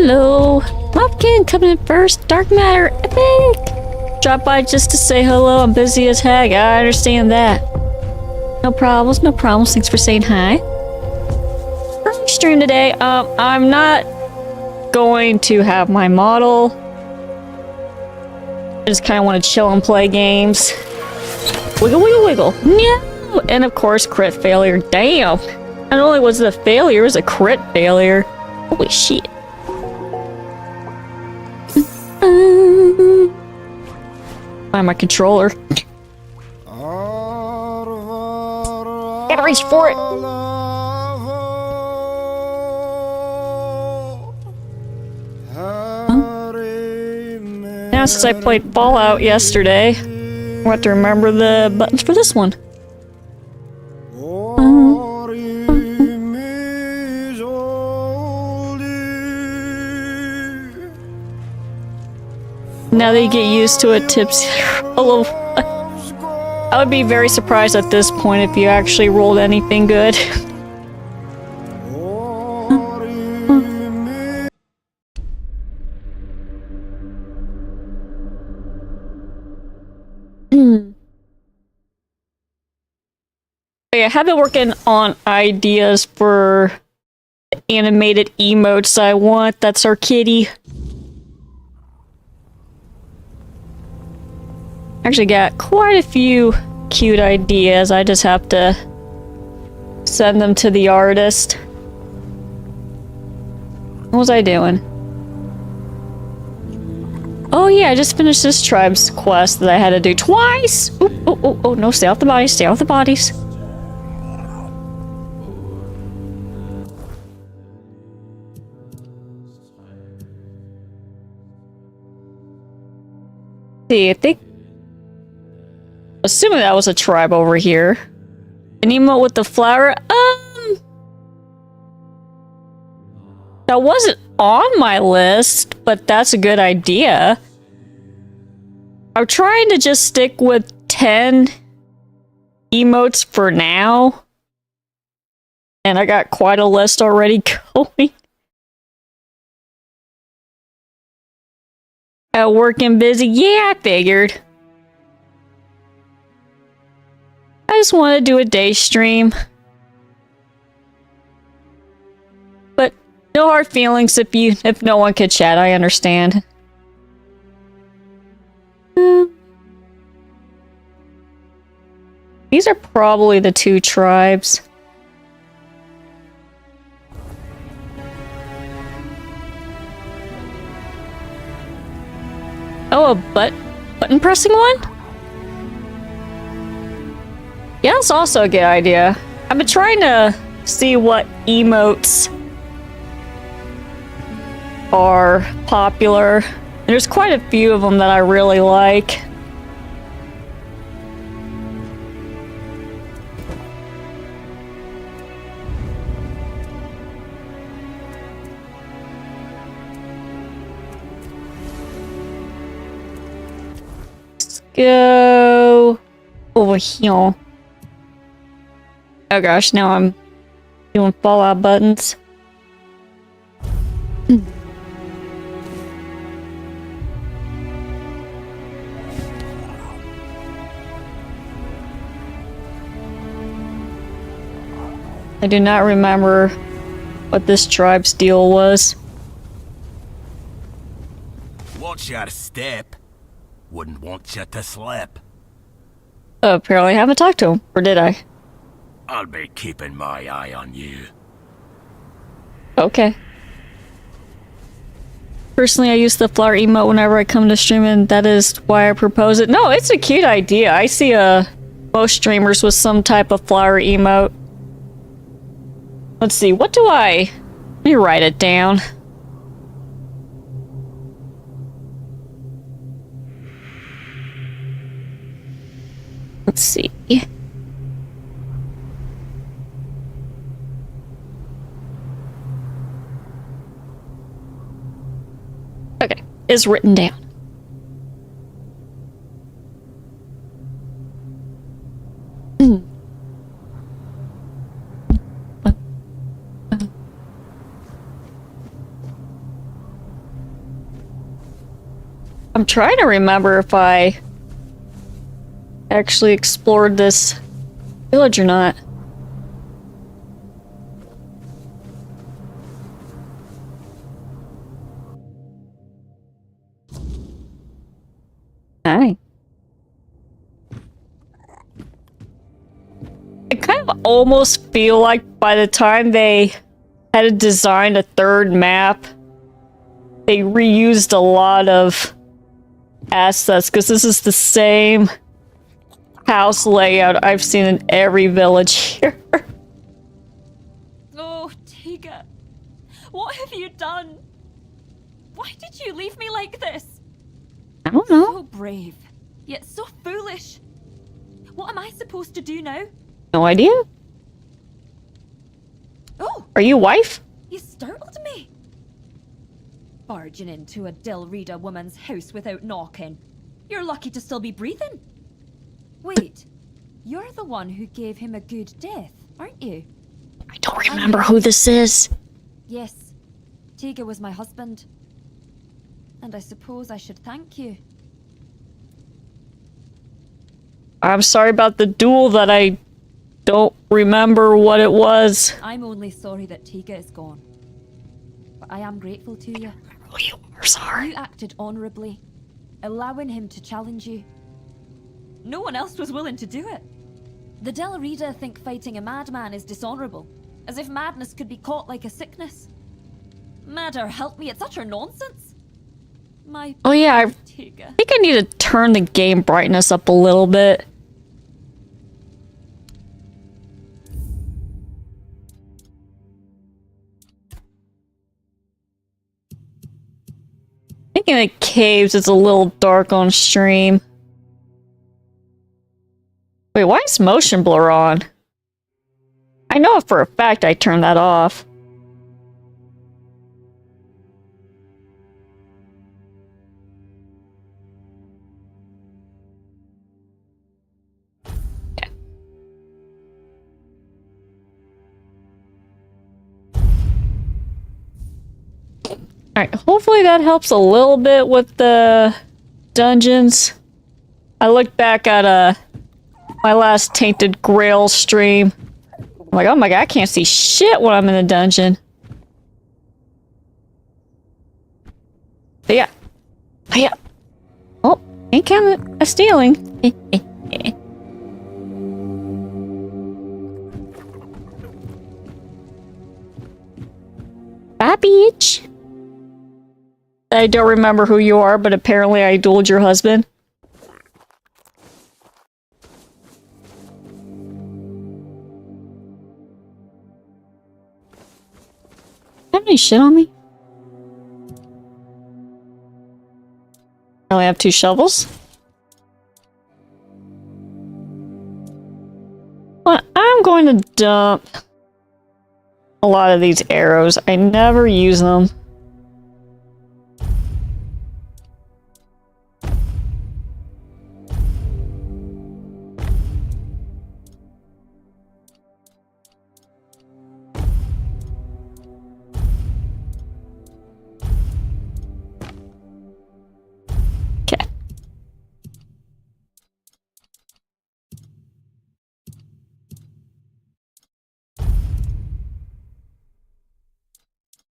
Hello, Mopkin coming in first. Dark Matter, epic. Drop by just to say hello. I'm busy as heck. I understand that. No problems, no problems. Thanks for saying hi. Early stream today. I'm not going to have my model. I just kind of want to chill and play games. Wiggle, wiggle, wiggle. No, and of course, crit failure. Damn. Not only was it a failure, it was a crit failure. Holy shit. Find my controller. Gotta reach for it. Now, since I played Fallout yesterday, I want to remember the buttons for this one. Now that you get used to it, Tipsy, a little. I would be very surprised at this point if you actually rolled anything good. I have been working on ideas for animated emotes I want. That's our kitty. Actually got quite a few cute ideas. I just have to send them to the artist. What was I doing? Oh yeah, I just finished this tribe's quest that I had to do twice! Oh, no, stay off the bodies, stay off the bodies. See, I think... Assuming that was a tribe over here. An emote with the flower? That wasn't on my list, but that's a good idea. I'm trying to just stick with 10 emotes for now. And I got quite a list already going. At work and busy? Yeah, I figured. I just want to do a day stream. But no hard feelings if no one could chat, I understand. These are probably the two tribes. Oh, a button pressing one? Yeah, that's also a good idea. I've been trying to see what emotes are popular. There's quite a few of them that I really like. Let's go over here. Oh gosh, now I'm doing Fallout buttons. I do not remember what this tribe's deal was. Watch your step. Wouldn't want you to slip. Oh, apparently I haven't talked to him. Or did I? I'll be keeping my eye on you. Okay. Personally, I use the flower emote whenever I come to stream, and that is why I propose it. No, it's a cute idea. I see most streamers with some type of flower emote. Let's see, what do I... Let me write it down. Let's see. Okay, it's written down. I'm trying to remember if I actually explored this village or not. Hi. I kind of almost feel like by the time they had to design a third map, they reused a lot of assets, because this is the same house layout I've seen in every village here. Oh, Tiga, what have you done? Why did you leave me like this? I don't know. So brave, yet so foolish. What am I supposed to do now? No idea. Oh, Are you wife? you startled me. Barging into a Dilrida woman's house without knocking. You're lucky to still be breathing. Wait, you're the one who gave him a good death, aren't you? I don't remember who this is. Yes, Tiga was my husband. And I suppose I should thank you. I'm sorry about the duel that I don't remember what it was. I'm only sorry that Tiga is gone. But I am grateful to you. Oh, you are sorry. You acted honorably, allowing him to challenge you. No one else was willing to do it. The Dilrida think fighting a madman is dishonorable, as if madness could be caught like a sickness. Matter help me, it's utter nonsense. My Oh yeah, I Tiga. think I need to turn the game brightness up a little bit. Thinking the caves is a little dark on stream. Wait, why is motion blur on? I know for a fact I turned that off. Alright, hopefully that helps a little bit with the dungeons. I looked back at my last Tainted Grail stream. I'm like, oh my god, I can't see shit when I'm in the dungeon. But yeah. But yeah. Oh, ain't counting a stealing. Bye, bitch. I don't remember who you are, but apparently I dueled your husband. Have any shit on me? I only have 2 shovels. Well, I'm going to dump a lot of these arrows. I never use them.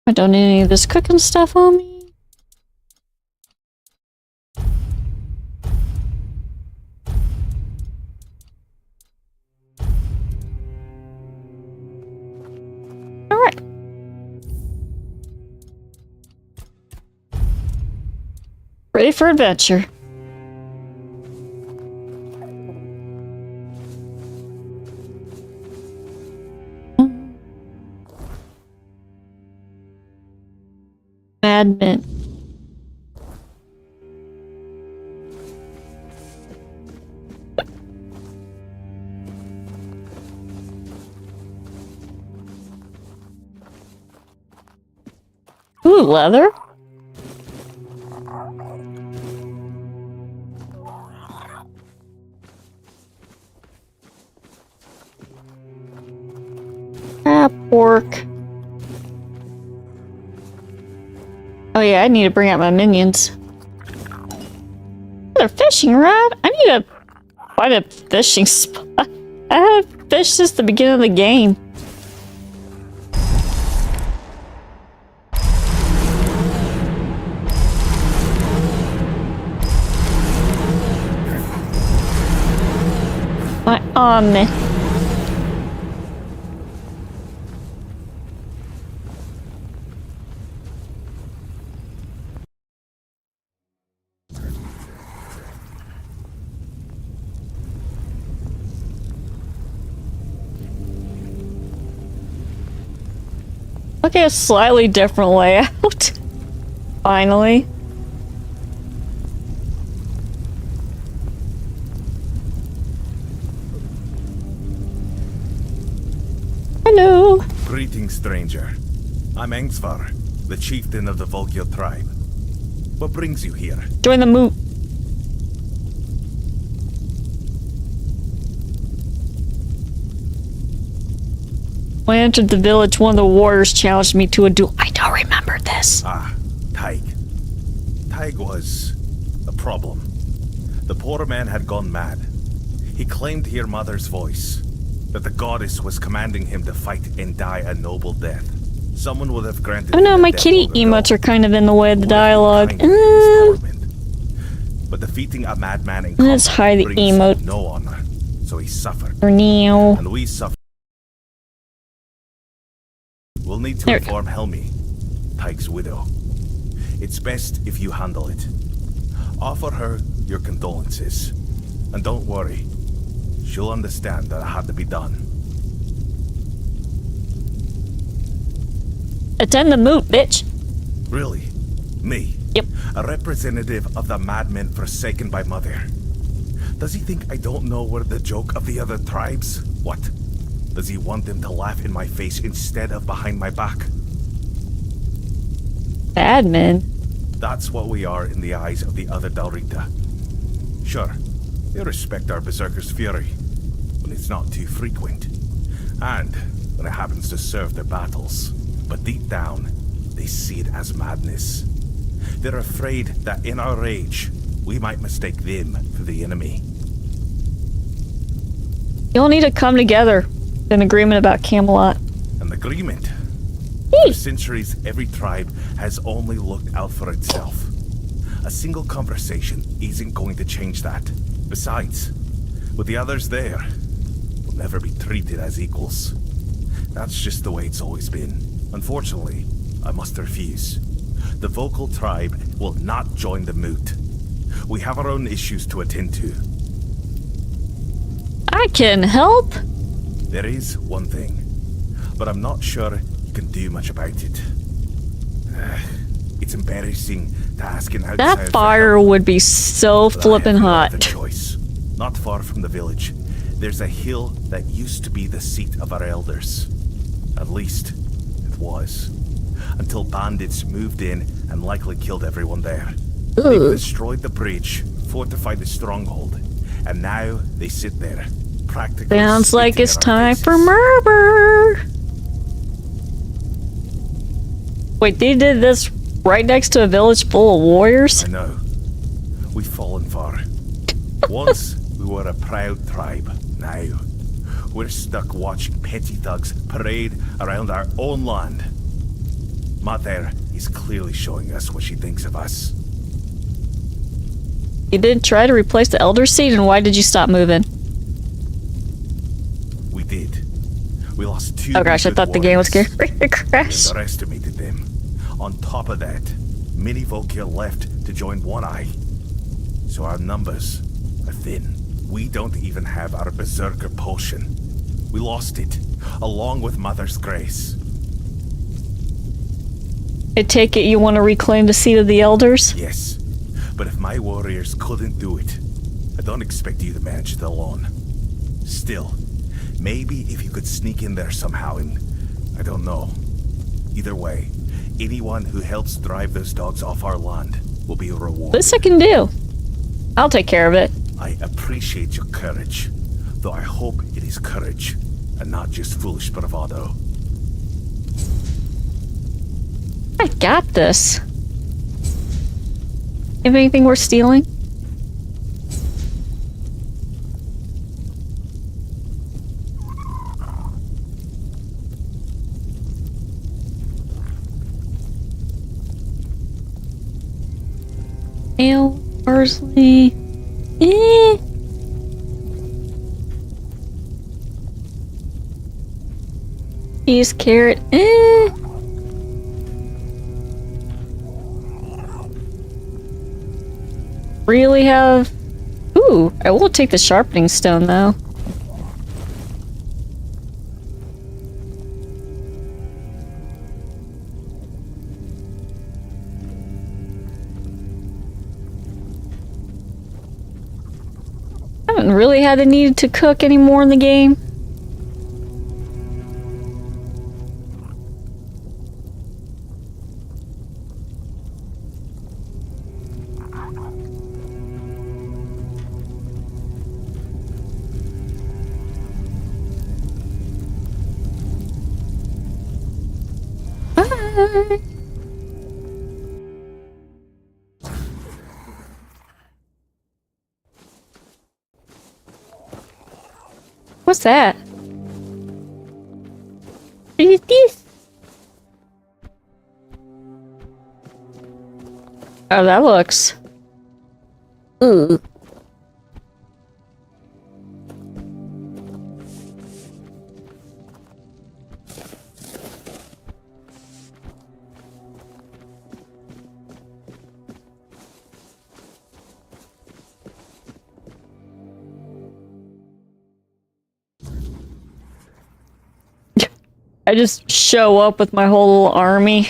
I don't need any of this cooking stuff on me. Alright. Ready for adventure. Madman. Ooh, leather? Ah, pork. Oh yeah, I need to bring out my minions. Another fishing rod? I need to find a fishing spot. I haven't fished since the beginning of the game. My arm. Okay, a slightly different layout. Finally. Hello. Greetings, stranger. I'm Engsvar, the chieftain of the Volkio tribe. What brings you here? Join the move. When I entered the village, one of the warriors challenged me to a duel. I don't remember this. Ah, Taig. Taig was a problem. The poor man had gone mad. He claimed to hear Mother's voice, that the goddess was commanding him to fight and die a noble death. Someone would have granted Oh no, him my death kitty long ago. emotes are kind of in the way of the Would have been dialogue. kind in his torment. But defeating a madman in Let's combat hide the brings emote. no honor. So he suffered, For now. and we suffered. We'll need to There we inform Helmi. Tyke's widow. It's best if you handle it. Offer her your condolences. And don't worry, she'll understand that it had to be done. Attend the moot, bitch. Really? Me? Yep. A representative of the madmen forsaken by Mother. Does he think I don't know we're the joke of the other tribes? What? Does he want them to laugh in my face instead of behind my back? Admin. That's what we are in the eyes of the other Dalrita. Sure, they respect our berserker's fury, when it's not too frequent, and when it happens to serve their battles. But deep down, they see it as madness. They're afraid that in our rage, we might mistake them for the enemy. You'll need to come together. An agreement about Camelot. An agreement? Hey. For centuries, every tribe has only looked out for itself. A single conversation isn't going to change that. Besides, with the others there, we'll never be treated as equals. That's just the way it's always been. Unfortunately, I must refuse. The vocal tribe will not join the moot. We have our own issues to attend to. I can help. There is one thing, but I'm not sure you can do much about it. It's embarrassing to ask an outsider. That fire would be so But I flippin' have no hot. other choice. Not far from the village, there's a hill that used to be the seat of our elders. At least, it was. Until bandits moved in and likely killed everyone there. They've destroyed the bridge, fortified the stronghold, and now they sit there, practically. Sounds like spitting it's in our time faces. for murder. Wait, they did this right next to a village full of warriors? I know. We've fallen far. Once, we were a proud tribe. Now, we're stuck watching petty thugs parade around our own land. Mother is clearly showing us what she thinks of us. You did try to replace the elder seat, and why did you stop moving? We did. We lost two. Oh gosh, I good thought the game was warriors. going to crash. We underestimated them. On top of that, many Volkir left to join One Eye. So our numbers are thin. We don't even have our berserker potion. We lost it, along with Mother's grace. I take it you want to reclaim the seat of the elders? Yes, but if my warriors couldn't do it, I don't expect you to manage it alone. Still, maybe if you could sneak in there somehow and... I don't know. Either way, anyone who helps drive those dogs off our land will be rewarded. This I can do. I'll take care of it. I appreciate your courage, though I hope it is courage and not just foolish bravado. I got this. Have anything worth stealing? Ale, parsley. Cheese, carrot. Really have... Ooh, I will take the sharpening stone, though. I haven't really had the need to cook anymore in the game. Bye. What's that? What is this? Oh, that looks... Ooh. I just show up with my whole little army.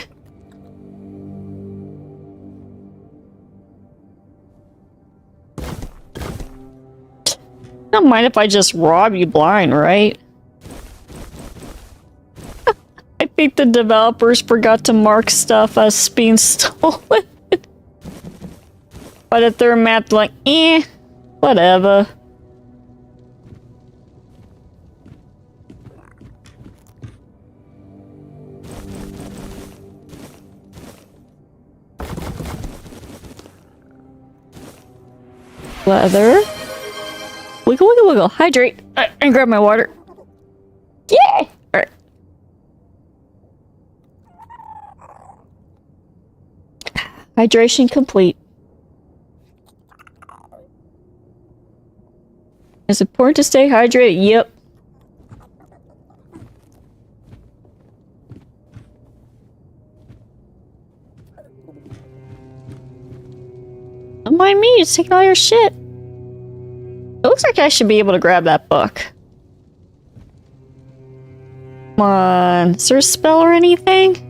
Don't mind if I just rob you blind, right? I think the developers forgot to mark stuff as being stolen. But if they're mapped like, whatever. Leather. Wiggle, wiggle, wiggle. Hydrate. And grab my water. Yay! Alright. Hydration complete. It's important to stay hydrated. Yep. Don't mind me, just taking all your shit. It looks like I should be able to grab that book. Come on. Is there a spell or anything?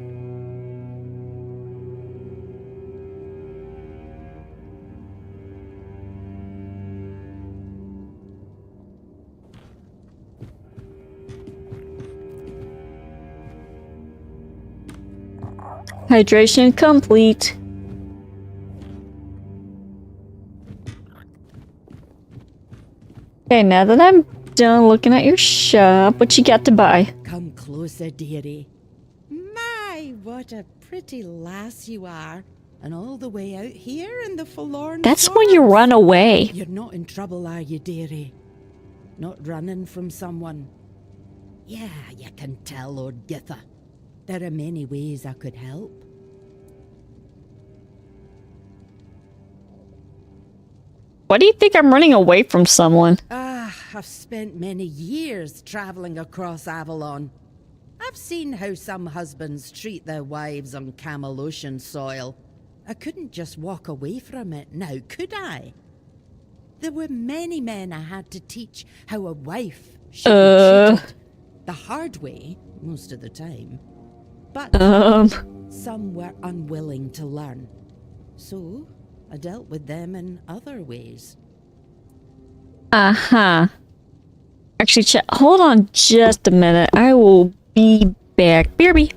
Hydration complete. Okay, now that I'm done looking at your shop, what you got to buy? Come closer, dearie. My, what a pretty lass you are. And all the way out here in the forlorn That's when you forest. run away. You're not in trouble, are you, dearie? Not running from someone? Yeah, you can tell, Lord Githa. There are many ways I could help. Why do you think I'm running away from someone? I've spent many years traveling across Avalon. I've seen how some husbands treat their wives on Camelosian soil. I couldn't just walk away from it now, could I? There were many men I had to teach how a wife should be treated. The hard way, most of the time. But some were unwilling to learn. So, I dealt with them in other ways. Uh-huh. Actually, hold on just a minute. I will be back. BRB.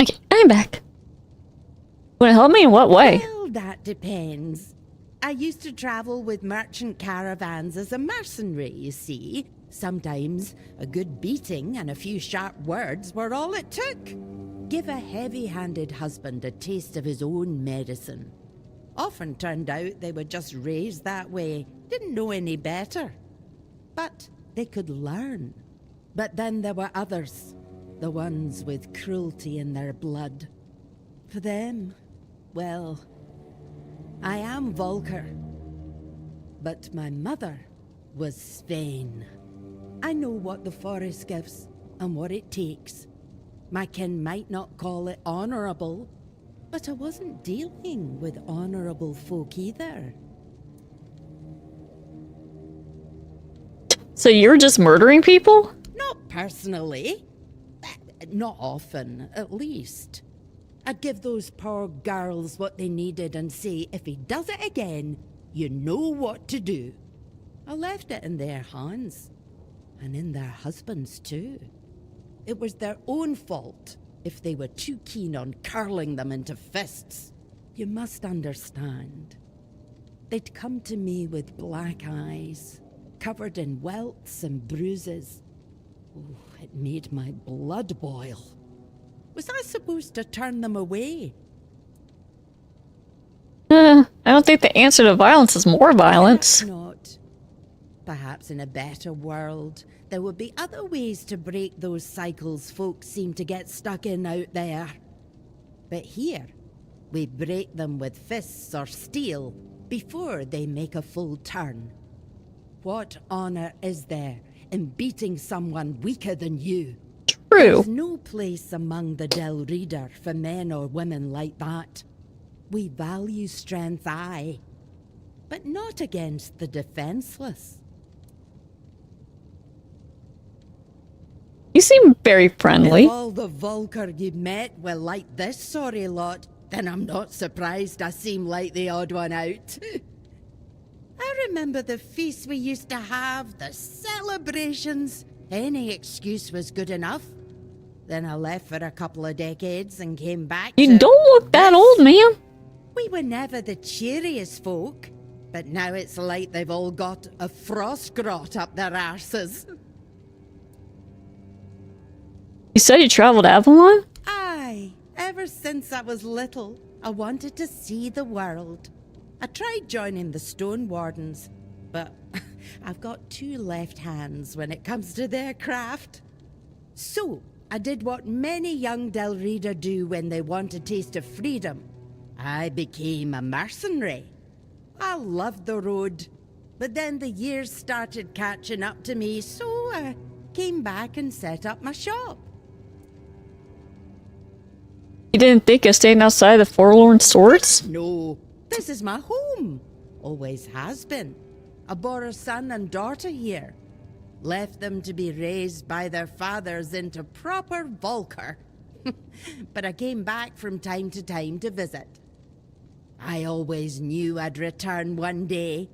Okay, I'm back. Wanna help me in what way? Well, that depends. I used to travel with merchant caravans as a mercenary, you see. Sometimes a good beating and a few sharp words were all it took. Give a heavy-handed husband a taste of his own medicine. Often turned out they were just raised that way, didn't know any better. But they could learn. But then there were others, the ones with cruelty in their blood. For them, well, I am Volker. But my mother was Svein. I know what the forest gives and what it takes. My kin might not call it honorable, but I wasn't dealing with honorable folk either. So you're just murdering people? Not personally. Not often, at least. I'd give those poor girls what they needed and say, if he does it again, you know what to do. I left it in their hands. And in their husbands, too. It was their own fault if they were too keen on curling them into fists. You must understand. They'd come to me with black eyes, covered in welts and bruises. Oh, it made my blood boil. Was I supposed to turn them away? I don't think the answer to violence is more violence. Perhaps not. Perhaps in a better world, there would be other ways to break those cycles folks seem to get stuck in out there. But here, we break them with fists or steel before they make a full turn. What honor is there in beating someone weaker than you? True. There's no place among the Del Reader for men or women like that. We value strength, aye, but not against the defenseless. You seem very friendly. If all the Volker you met were like this sorry lot, then I'm not surprised I seem like the odd one out. I remember the feasts we used to have, the celebrations. Any excuse was good enough. Then I left for a couple of decades and came back You to don't look that this. old, ma'am. We were never the cheeriest folk, but now it's like they've all got a frost grot up their arses. You said you traveled Avalon? Aye, ever since I was little, I wanted to see the world. I tried joining the Stone Wardens, but I've got two left hands when it comes to their craft. So, I did what many young Del Reader do when they want a taste of freedom. I became a mercenary. I loved the road, but then the years started catching up to me, so I came back and set up my shop. You didn't think of staying outside the Forlorn Swords? No, this is my home. Always has been. I bore a son and daughter here. Left them to be raised by their fathers into proper Volker. But I came back from time to time to visit. I always knew I'd return one day.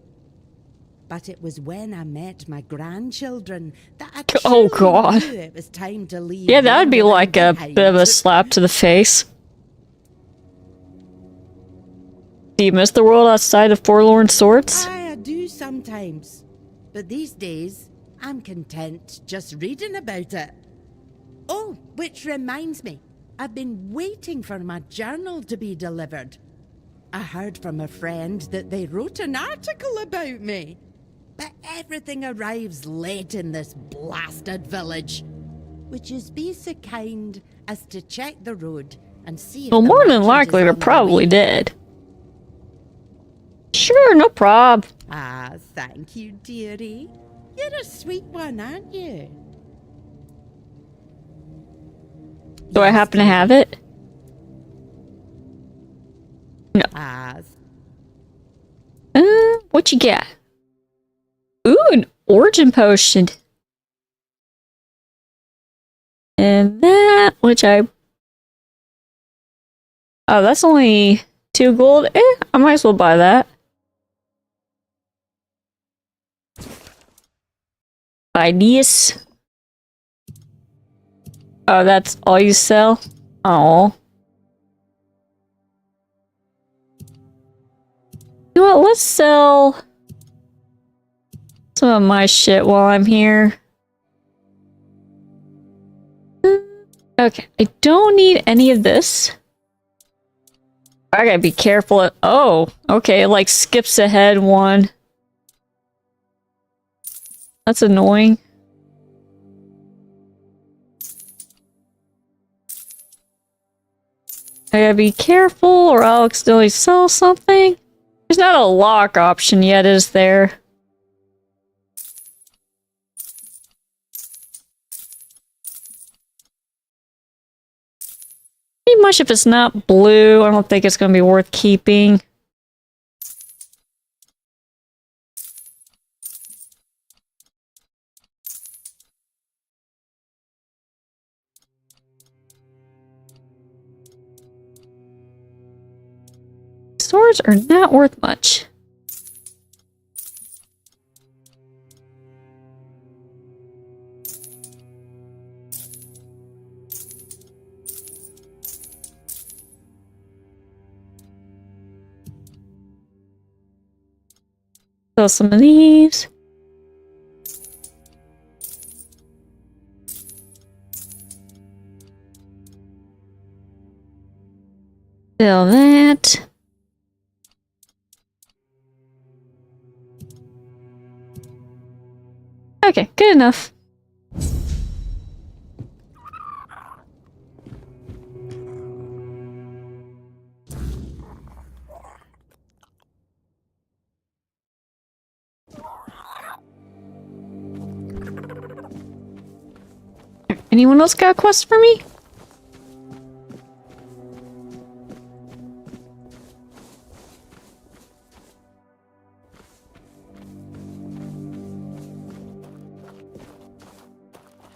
But it was when I met my grandchildren that I Oh, truly God. knew it was time to leave. Yeah, that would be London like a behind. bit of a slap to the face. Do you miss the world outside of Forlorn Swords? I do sometimes. But these days, I'm content just reading about it. Oh, which reminds me, I've been waiting for my journal to be delivered. I heard from a friend that they wrote an article about me. But everything arrives late in this blasted village. Would you be so kind as to check the road and see if Well, the more than merchant likely is they're on the probably way? dead. Sure, no prob. Ah, thank you, dearie. You're a sweet one, aren't you? Do I happen to have it? Ah, What you got? Ooh, an origin potion. And that, which I... Oh, that's only 2 gold. I might as well buy that. Buy this. Oh, that's all you sell? Oh. You know what? Let's sell some of my shit while I'm here. Okay, I don't need any of this. I gotta be careful. Oh, okay, it like skips ahead one. That's annoying. I gotta be careful or I'll accidentally sell something. There's not a lock option yet, is there? Pretty much if it's not blue, I don't think it's gonna be worth keeping. Swords are not worth much. Sell some of these. Sell that. Okay, good enough. Anyone else got a quest for me?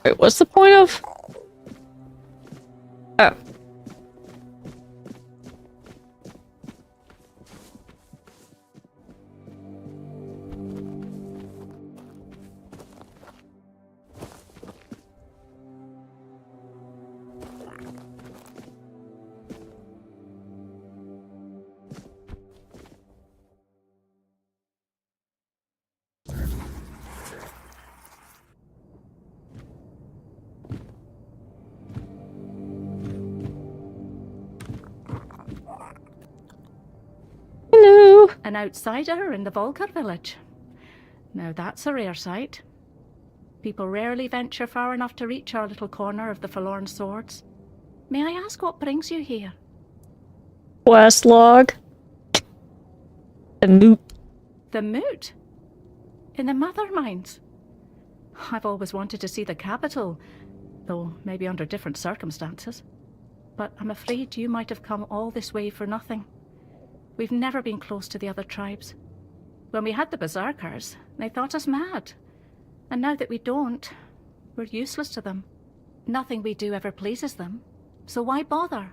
Wait, what's the point of? Oh. Hello. An outsider in the Volker village. Now that's a rare sight. People rarely venture far enough to reach our little corner of the Forlorn Swords. May I ask what brings you here? Quest log. The moot. The Moot? In the Mother Mines? I've always wanted to see the capital, though maybe under different circumstances. But I'm afraid you might have come all this way for nothing. We've never been close to the other tribes. When we had the Berserkers, they thought us mad. And now that we don't, we're useless to them. Nothing we do ever pleases them. So why bother?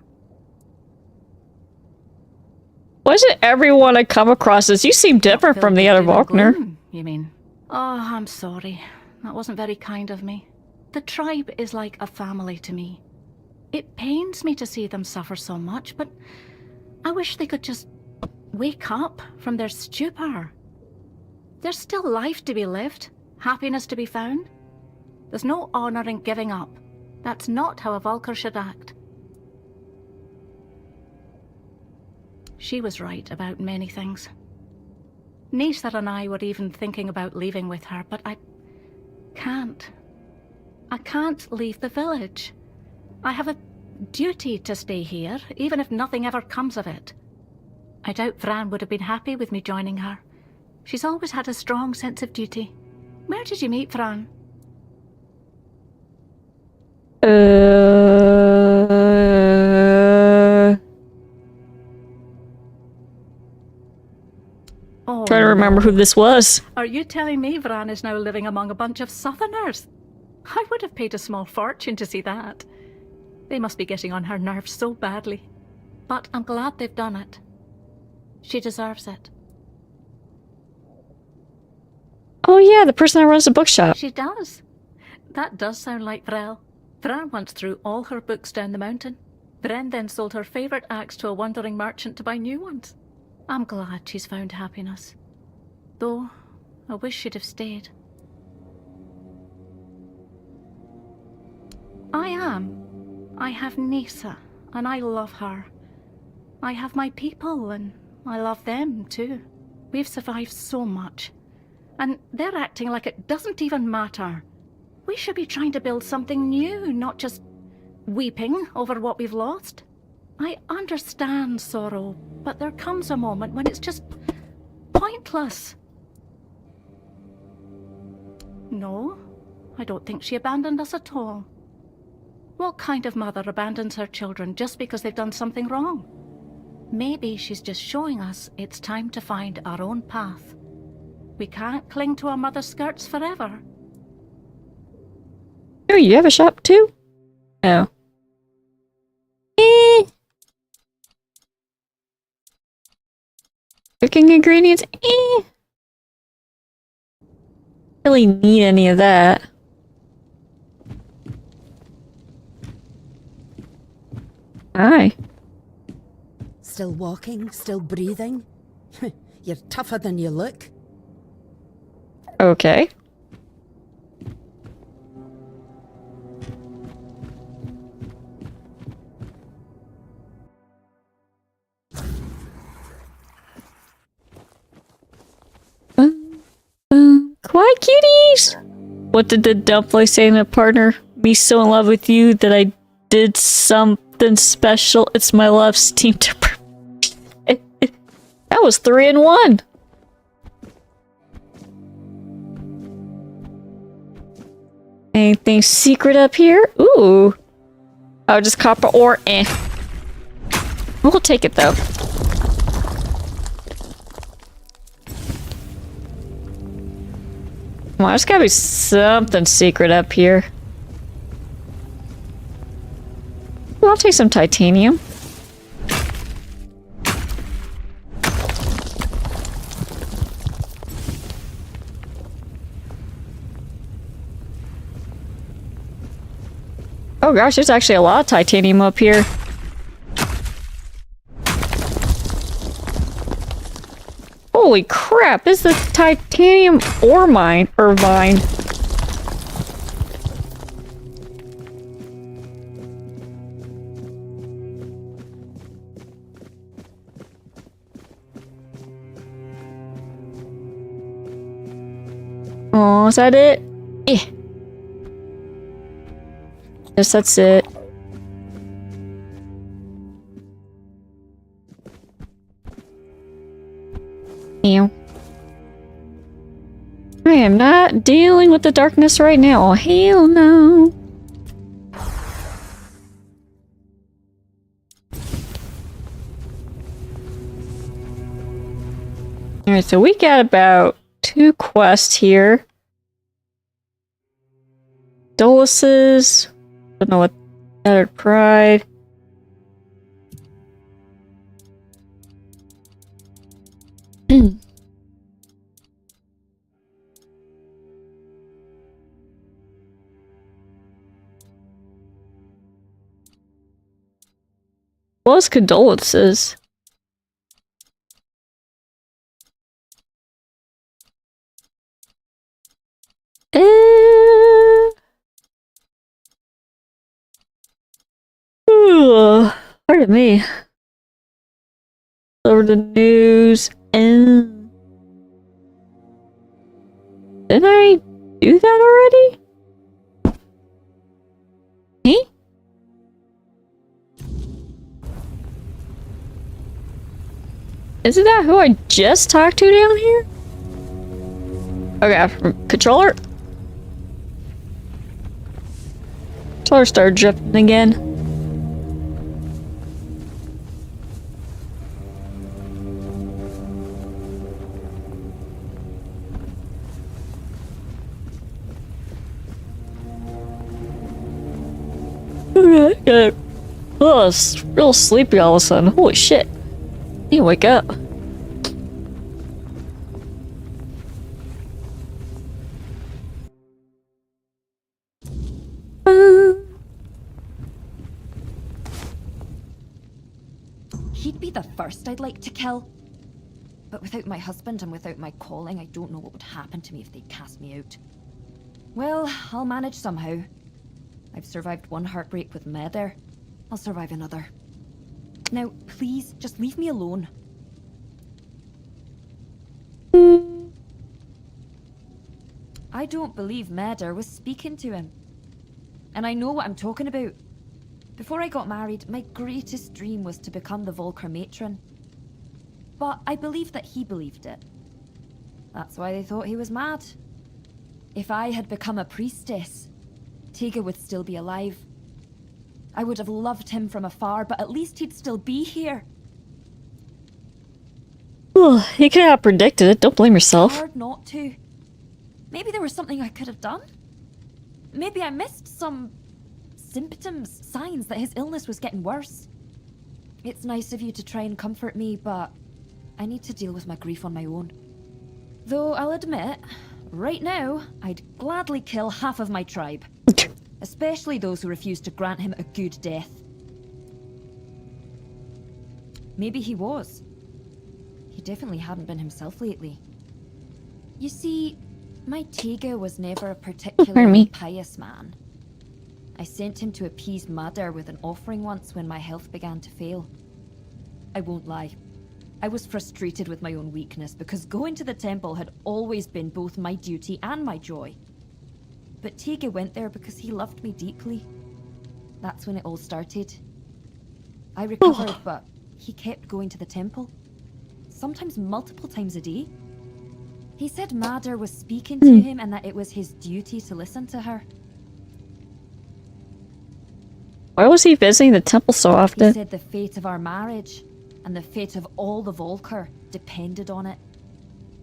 Why is it everyone I come across as you seem different from the other Volkner? You mean? Oh, I'm sorry. That wasn't very kind of me. The tribe is like a family to me. It pains me to see them suffer so much, but I wish they could just wake up from their stupor. There's still life to be lived, happiness to be found. There's no honor in giving up. That's not how a Volker should act. She was right about many things. Nisa and I were even thinking about leaving with her, but I can't. I can't leave the village. I have a duty to stay here, even if nothing ever comes of it. I doubt Fran would have been happy with me joining her. She's always had a strong sense of duty. Where did you meet Fran? Oh, Trying to remember who this was. Are you telling me Fran is now living among a bunch of Southerners? I would have paid a small fortune to see that. They must be getting on her nerves so badly. But I'm glad they've done it. She deserves it. Oh yeah, the person that runs the bookshop. She does. That does sound like Grail. Thran once threw all her books down the mountain. Bren then sold her favourite axe to a wandering merchant to buy new ones. I'm glad she's found happiness. Though, I wish she'd have stayed. I am. I have Nisa, and I love her. I have my people, and I love them too. We've survived so much. And they're acting like it doesn't even matter. We should be trying to build something new, not just weeping over what we've lost. I understand sorrow, but there comes a moment when it's just pointless. No, I don't think she abandoned us at all. What kind of mother abandons her children just because they've done something wrong? Maybe she's just showing us it's time to find our own path. We can't cling to our mother's skirts forever. Oh, you have a shop too? Oh. Cooking ingredients? Really need any of that. Hi. Still walking? Still breathing? You're tougher than you look. Okay. Quiet cuties! What did the dumpling say to my partner? Be so in love with you that I did something special. It's my love steamed to That was 3 in 1. Anything secret up here? Ooh. Oh, just copper ore. We'll take it though. Come on, there's gotta be something secret up here. Well, I'll take some titanium. Oh gosh, there's actually a lot of titanium up here. Holy crap, this is the titanium ore mine, or vine. Oh, is that it? Yes, that's it. Ew. I am not dealing with the darkness right now. Oh, hell no. Alright, so we got about 2 quests here. Doluses. Don't know what that pride. Well, condolences. Pardon me. Over the news. Didn't I do that already? Hey? Isn't that who I just talked to down here? Okay, controller. Controller started drifting again. Okay. Oh, it's real sleepy all of a sudden. Holy shit. I need to wake up. He'd be the first I'd like to kill. But without my husband and without my calling, I don't know what would happen to me if they cast me out. Well, I'll manage somehow. I've survived one heartbreak with Mother. I'll survive another. Now, please, just leave me alone. I don't believe Mother was speaking to him. And I know what I'm talking about. Before I got married, my greatest dream was to become the Volker matron. But I believe that he believed it. That's why they thought he was mad. If I had become a priestess, Tega would still be alive. I would have loved him from afar, but at least he'd still be here. Well, you could have predicted it. Don't blame yourself. Hard not to. Maybe there was something I could have done. Maybe I missed some symptoms, signs that his illness was getting worse. It's nice of you to try and comfort me, but I need to deal with my grief on my own. Though I'll admit, right now, I'd gladly kill half of my tribe. Especially those who refuse to grant him a good death. Maybe he was. He definitely hadn't been himself lately. You see, my Tega was never a particularly pious man. I sent him to appease Mother with an offering once when my health began to fail. I won't lie. I was frustrated with my own weakness because going to the temple had always been both my duty and my joy. But Tega went there because he loved me deeply. That's when it all started. I recovered, but he kept going to the temple. Sometimes multiple times a day. He said Mother was speaking to him and that it was his duty to listen to her. Why was he visiting the temple so He often? said the fate of our marriage and the fate of all the Volker depended on it.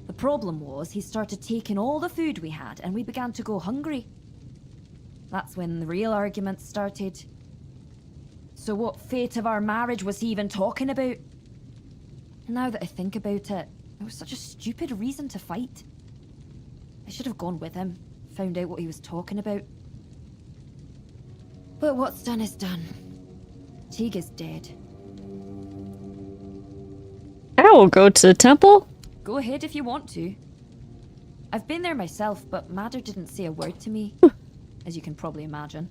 The problem was he started taking all the food we had and we began to go hungry. That's when the real arguments started. So what fate of our marriage was he even talking about? Now that I think about it, it was such a stupid reason to fight. I should have gone with him, found out what he was talking about. But what's done is done. Tega's dead. I will go to the temple. Go ahead if you want to. I've been there myself, but Mother didn't say a word to me, as you can probably imagine.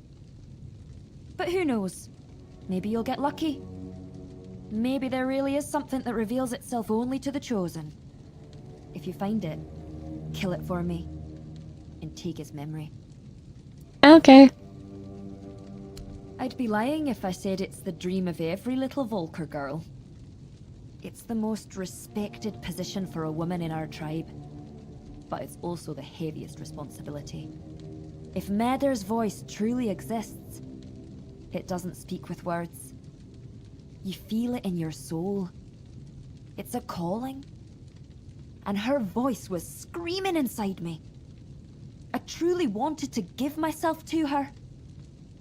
But who knows? Maybe you'll get lucky. Maybe there really is something that reveals itself only to the chosen. If you find it, kill it for me, in Tega's memory. Okay. I'd be lying if I said it's the dream of every little Volker girl. It's the most respected position for a woman in our tribe, but it's also the heaviest responsibility. If Mother's voice truly exists, it doesn't speak with words. You feel it in your soul. It's a calling. And her voice was screaming inside me. I truly wanted to give myself to her,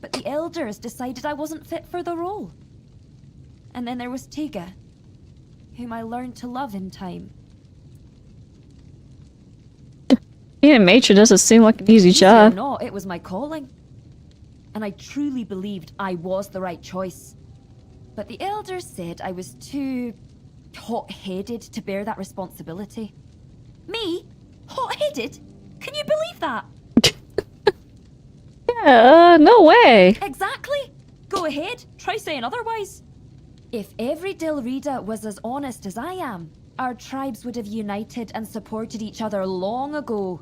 but the elders decided I wasn't fit for the role. And then there was Tega, whom I learned to love in time. Being a matron doesn't seem like an easy Easy or job. not, it was my calling. And I truly believed I was the right choice. But the elders said I was too hot-headed to bear that responsibility. Me? Hot-headed? Can you believe that? Yeah, no way. Exactly. Go ahead, try saying otherwise. If every Dilrida was as honest as I am, our tribes would have united and supported each other long ago.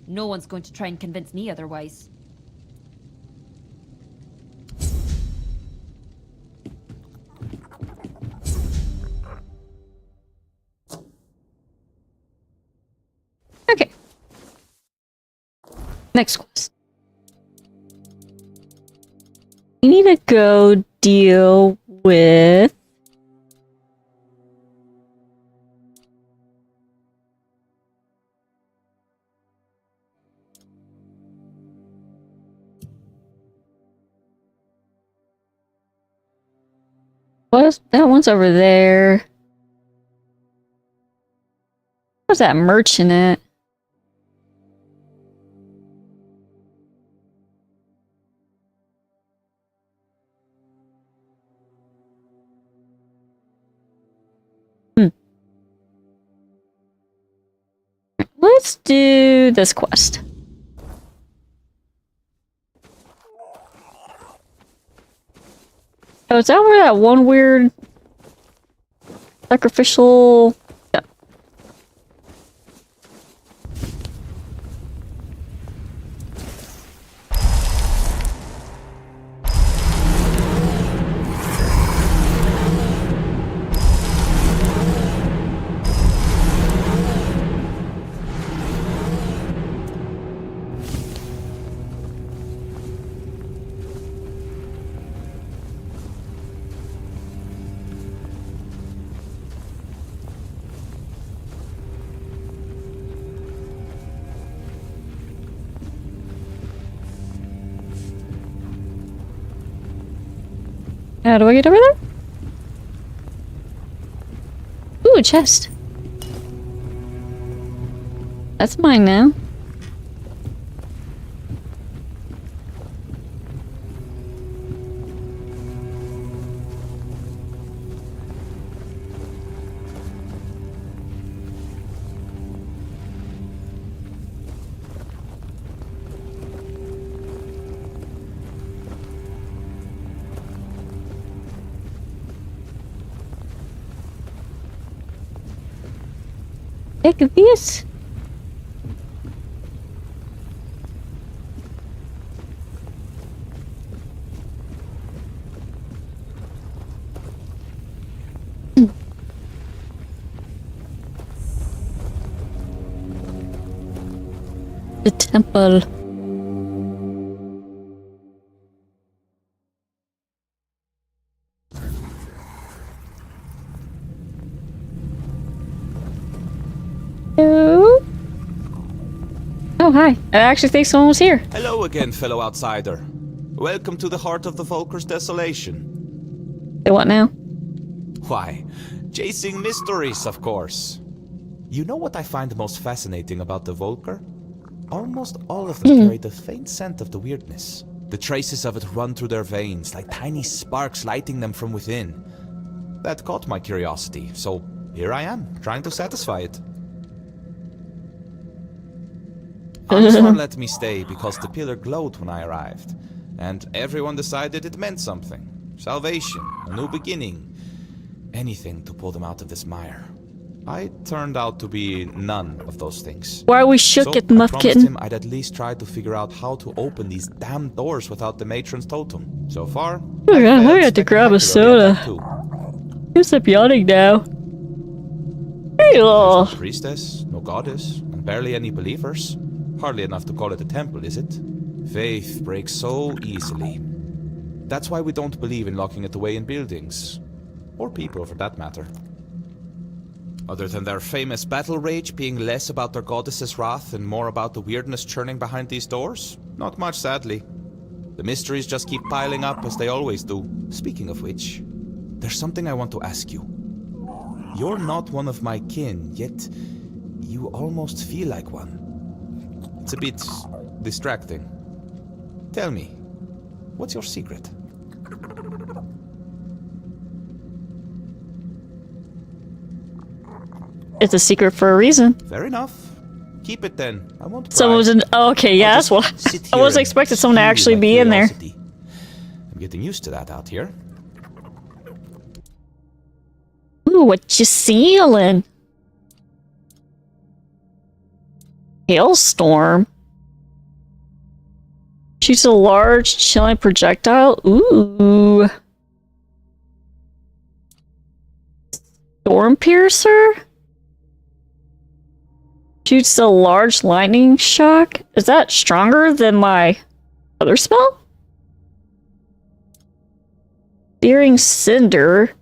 No one's going to try and convince me otherwise. Okay. Next quest. We need to go deal with... What? That one's over there. What's that merchant at? Let's do this quest. Oh, is that where that one weird sacrificial... Yeah. How do I get over there? Ooh, a chest. That's mine now. Heck of this. The temple. Hello? Oh, hi. I actually think someone was here. Hello again, fellow outsider. Welcome to the heart of the Volker's desolation. Say what now? Why, chasing mysteries, of course. You know what I find most fascinating about the Volker? Almost all of them carry the faint scent of the weirdness. The traces of it run through their veins, like tiny sparks lighting them from within. That caught my curiosity, so here I am, trying to satisfy it. Ansvar let me stay because the pillar glowed when I arrived, and everyone decided it meant something. Salvation, a new beginning, anything to pull them out of this mire. I turned out to be none of those things. Why are we shook So at I promised Muffkin? him I'd at least try to figure out how to open these damn doors without the matron's totem. So far, Oh, yeah, failed I had to grab a spectacularly at soda. that too. You stop yawning now. Hey, There's lol. no priestess, no goddess, and barely any believers. Hardly enough to call it a temple, is it? Faith breaks so easily. That's why we don't believe in locking it away in buildings. Or people, for that matter. Other than their famous battle rage being less about their goddess's wrath and more about the weirdness churning behind these doors? Not much, sadly. The mysteries just keep piling up, as they always do. Speaking of which, there's something I want to ask you. You're not one of my kin, yet you almost feel like one. It's a bit distracting. Tell me, what's your secret? It's a secret for a reason. Fair enough. Keep it then. I won't pry. Someone was in. Oh, okay, yeah, I'll that's what. just sit I here wasn't and expecting someone to stew actually my be in there. curiosity. I'm getting used to that out here. Ooh, what you sealing? Hailstorm. Shoots a large, chilling projectile. Ooh. Storm Piercer? Shoots a large lightning shock. Is that stronger than my other spell? Searing Cinder.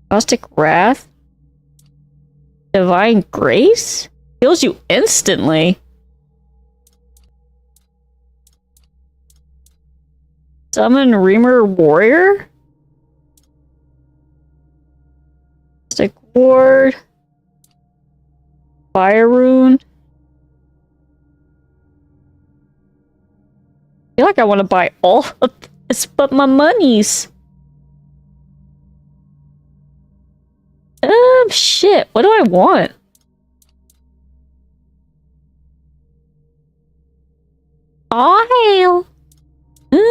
Caustic Wrath. Divine Grace? Heals you instantly. Summon Reamer Warrior? Caustic Ward. Fire Rune. I feel like I want to buy all of this, but my money's... Shit. What do I want? Oh, hell.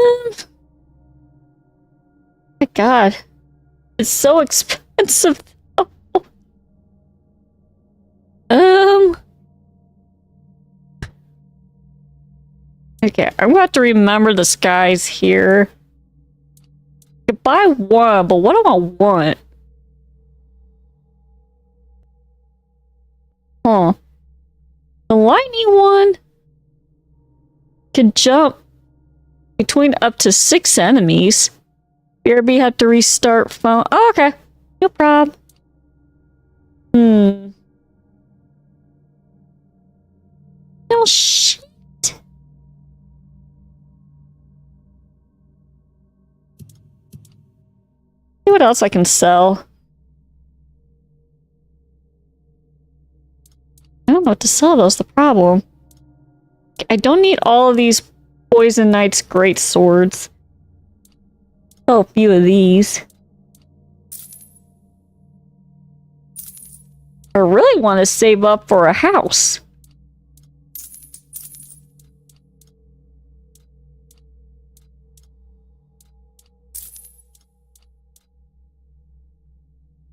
My God. It's so expensive. Okay, I'm gonna have to remember the skies here. I could buy one, but what do I want? Huh. The lightning one can jump between up to 6 enemies. BRB have to restart phone. Oh, okay. No problem. Oh, shit. See what else I can sell. I don't know what to sell, though, is the problem. I don't need all of these Poison Knight's great swords. Oh, a few of these. I really want to save up for a house.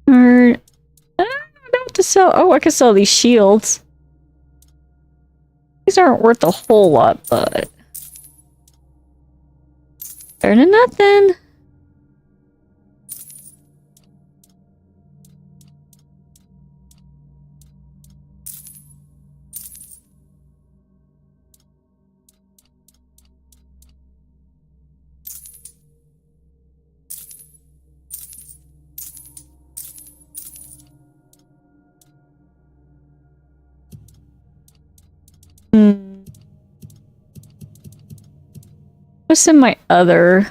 I don't know what to sell. Oh, I can sell these shields. These aren't worth a whole lot, but better than nothing. What's in my other?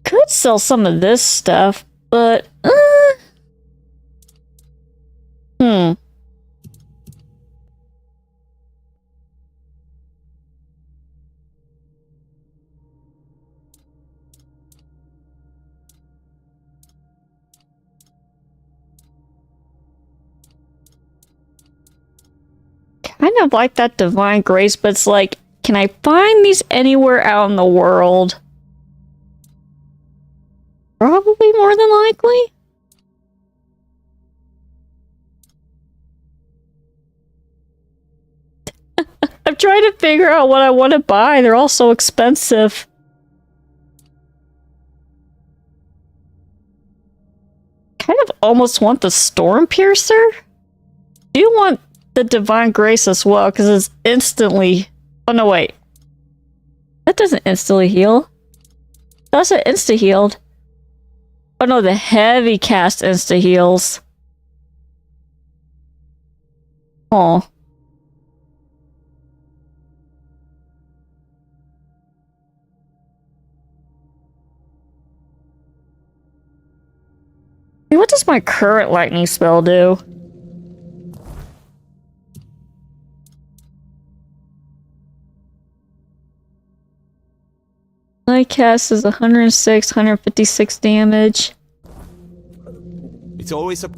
Could sell some of this stuff, but kind of like that Divine Grace, but it's like, can I find these anywhere out in the world? Probably more than likely. I'm trying to figure out what I want to buy. They're all so expensive. Kind of almost want the Storm Piercer. Do you want the Divine Grace as well, because it's instantly... Oh, no, wait. That doesn't instantly heal. That's an insta-healed. Oh, no, the heavy cast insta-heals. Oh. What does my current lightning spell do? Light cast is 106, 156 damage. It's always a... No,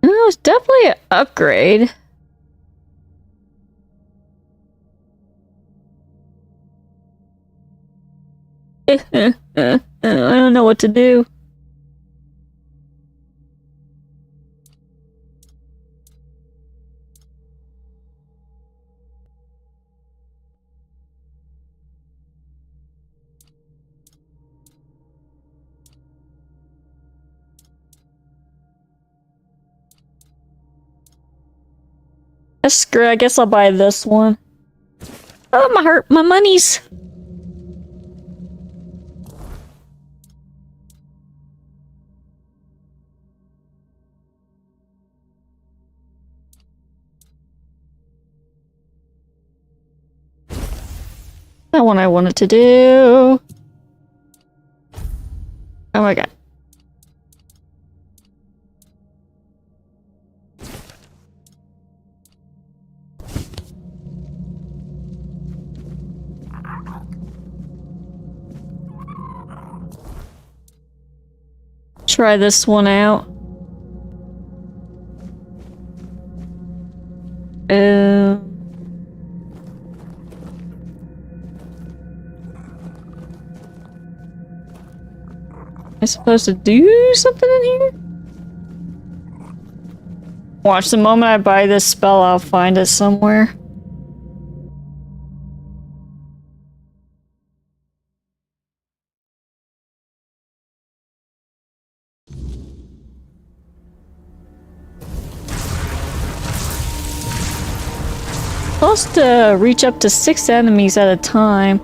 it's definitely an upgrade. I don't know what to do. Screw it, I guess I'll buy this one. Oh, my heart, my monies. That one I wanted to do. Oh my god. try this one out. Am I supposed to do something in here? Watch, the moment I buy this spell, I'll find it somewhere. Supposed to reach up to 6 enemies at a time.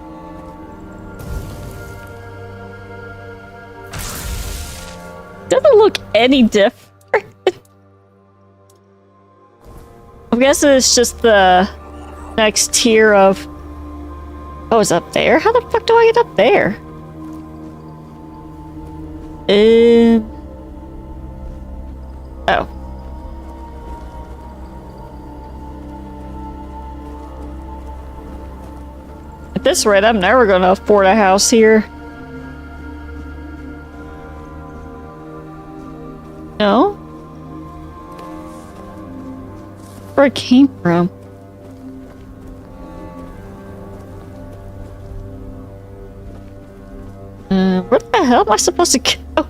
Doesn't look any different. I'm guessing it's just the next tier of... Oh, it's up there? How the fuck do I get up there? Oh. At this rate, I'm never gonna afford a house here. No? Where it came from? Where the hell am I supposed to go?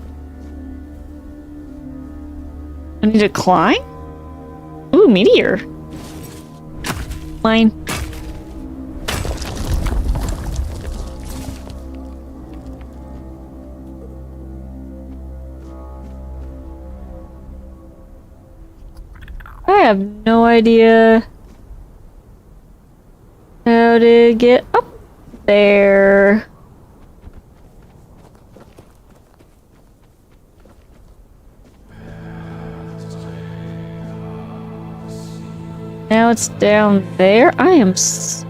I need to climb? Ooh, meteor. Mine. I have no idea how to get up there. Now it's down there. I am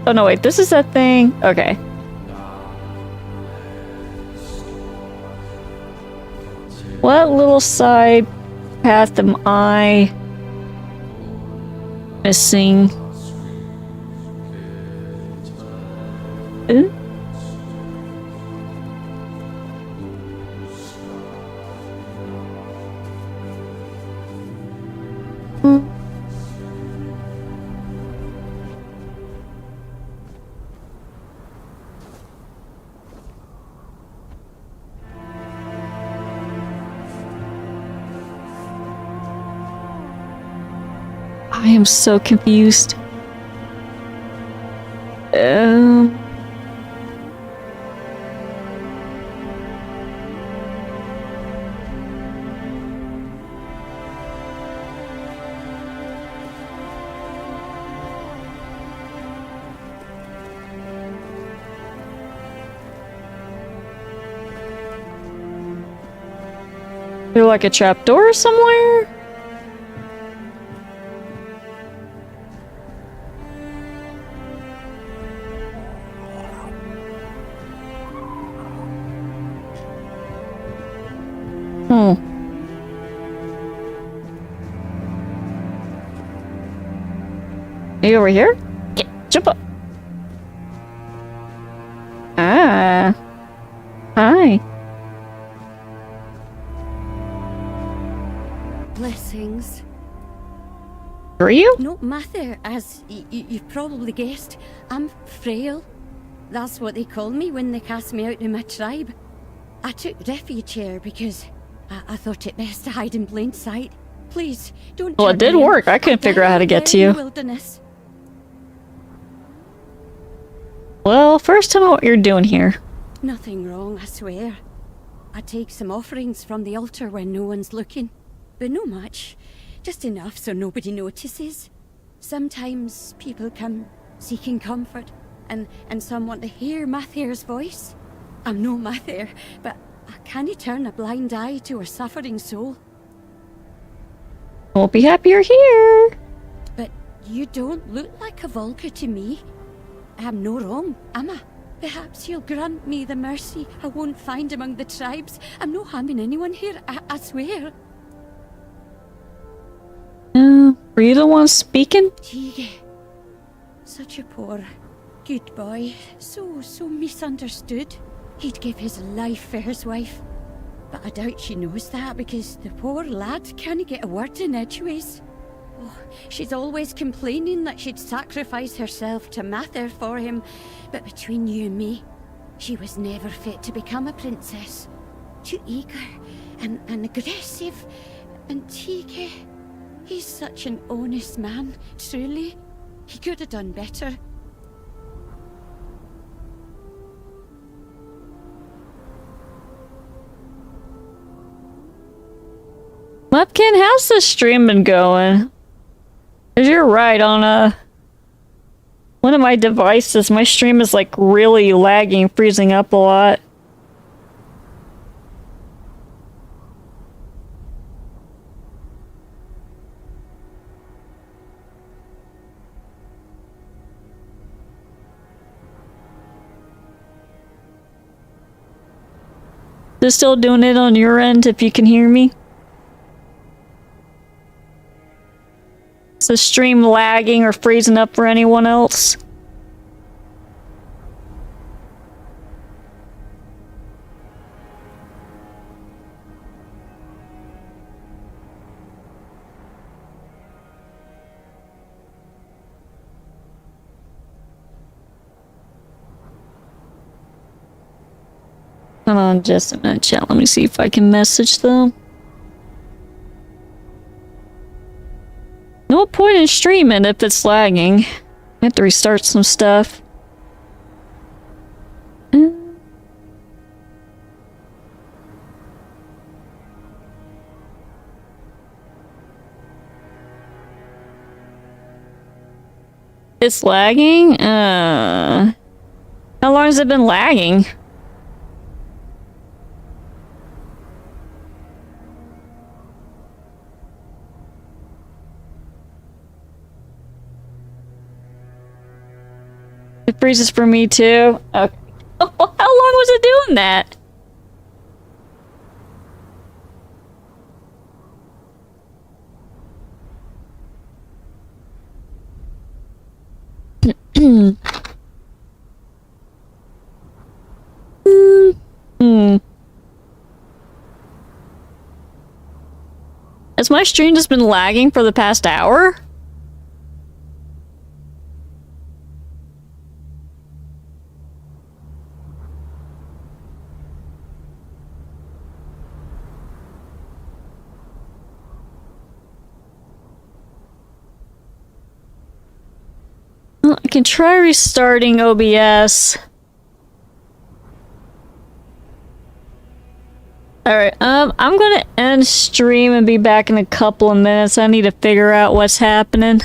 oh no, wait, this is that thing? Okay. What little side path am I missing? I am so confused. Feel like a trapdoor somewhere? Are you over here? Jump up. Ah. Hi. Blessings. Who are you? No matter, as you've probably guessed, I'm frail. That's what they call me when they cast me out of my tribe. I took refuge here because I thought it best to hide in plain sight. Please, don't. Well, it did work. I couldn't figure out how to get to you. Wilderness. Well, first tell me what you're doing here. Nothing wrong, I swear. I take some offerings from the altar when no one's looking. But no much. Just enough so nobody notices. Sometimes people come seeking comfort, and some want to hear Mathair's voice. I'm no Mathair, but I can't turn a blind eye to her suffering soul. Won't be happier here. But you don't look like a Volker to me. I'm no wrong, am I? Perhaps you'll grant me the mercy I won't find among the tribes. I'm no harming anyone here, I swear. Were you the one speaking? Tige. Such a poor, good boy. So misunderstood. He'd give his life for his wife. But I doubt she knows that because the poor lad can't get a word in edgeways. Oh, she's always complaining that she'd sacrifice herself to Mather for him, but between you and me, she was never fit to become a princess. Too eager and aggressive, and he's such an honest man, truly. He could have done better. Mupkin, how's the stream been going? 'Cause you're right, on one of my devices, my stream is like really lagging, freezing up a lot. Is it still doing it on your end if you can hear me? Is the stream lagging or freezing up for anyone else? Hold on just a minute, chat. Let me see if I can message them. No point in streaming if it's lagging. I have to restart some stuff. It's lagging? How long has it been lagging? It freezes for me too. Okay. How long was it doing that? Has my stream just been lagging for the past hour? Well, I can try restarting OBS. Alright, I'm gonna end stream and be back in a couple of minutes. I need to figure out what's happening.